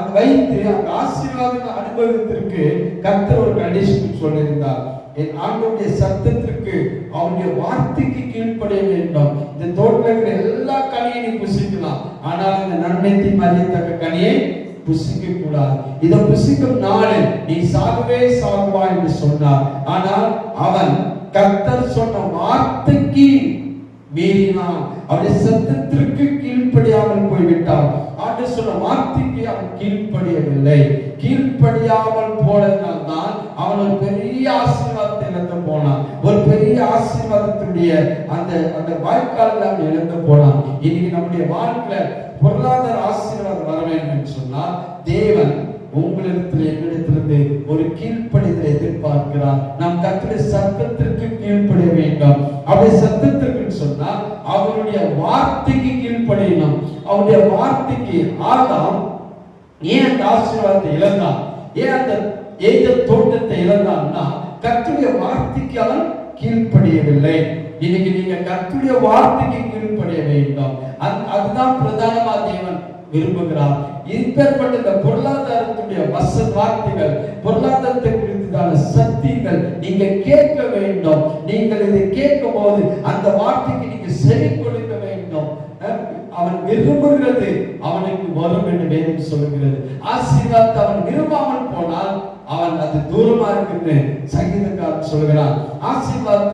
அது வைத்து அந்த ஆசீர்வாதம் அனுபவத்திற்கு கர்த்தர் ஒரு கண்டிஷன் சொல்லியிருந்தார். என் ஆண்டவருடைய சத்தத்திற்கு அவருடைய வார்த்தைக்கு கீழ்ப்படிய வேண்டும். இந்த தோட்டத்தில் இருக்கிற எல்லா கனியை நீ புசிக்கலாம், ஆனால் இந்த நன்மையை மதியத்தக்க கனியை புசிக்க கூடாது. இதை புசிக்கும் நாளில் நீ சாகவே சாகுவா என்று சொன்னார். ஆனால் அவன் கர்த்தர் சொன்ன வார்த்தைக்கு மீறினான், அவருடைய சத்தத்திற்கு கீழ்ப்படியாமல் போய்விட்டான். ஆண்டவர் சொன்ன வார்த்தைக்கு அவன் கீழ்ப்படியவில்லை. கீழ்ப்படியாமல் போனதால் தான் அவன் ஒரு பெரிய ஆசீர்வாதத்தை இழந்து போனான். ஒரு பெரிய ஆசீர்வாதத்துடைய அந்த வாய்க்காலில் அவன் இழந்து போனான். இன்னைக்கு நம்முடைய வாழ்க்கையில பொருளாதார ஆசீர்வாதம் வர வேண்டும் என்று சொன்னால் தேவன் உங்களிடத்தில் என்னிடத்திலிருந்து ஒரு கீழ்ப்படிதலை எதிர்பார்க்கிறார். நாம் கர்த்தருடைய சத்தத்திற்கு கீழ்ப்படிய வேண்டும். அவருடைய சத்தத்திற்கு சொன்னால் அவருடைய வார்த்தைக்கு கீழ்ப்படியணும். அவருடைய வார்த்தைக்கு ஆதாம் ஏன் அந்த ஆசீர்வாதத்தை இழந்தான், ஏன் அந்த ஏதேன் தோட்டத்தை இழந்தான்னா கர்த்தருடைய வார்த்தைக்கு அவன் கீழ்ப்படியவில்லை. இன்னைக்கு நீங்க கர்த்தருடைய வார்த்தைக்கு கீழ்ப்படிய வேண்டும். அதுதான் பிரதானமா தேவன் விரும்புகிறார். இப்பேற்பட்ட இந்த பொருளாதாரத்துடைய வார்த்தைகள், பொருளாதாரத்தை குறித்தான சத்தியங்கள் நீங்க கேட்க வேண்டும். நீங்கள் இதை கேட்கும் போது அந்த வார்த்தைக்கு நீங்க செவி கொடுக்க வேண்டும். அவன் விரும்புகிறது அவனுக்கு வரும் என்று வேதம் சொல்லுகிறது. ஆசீர்வாதத்தை அவன் விரும்பாமல் போனால் அவன் அது தூரமா இருக்குன்னு சங்கீதக்காரன் சொல்கிறான். ஆசீர்வாதம்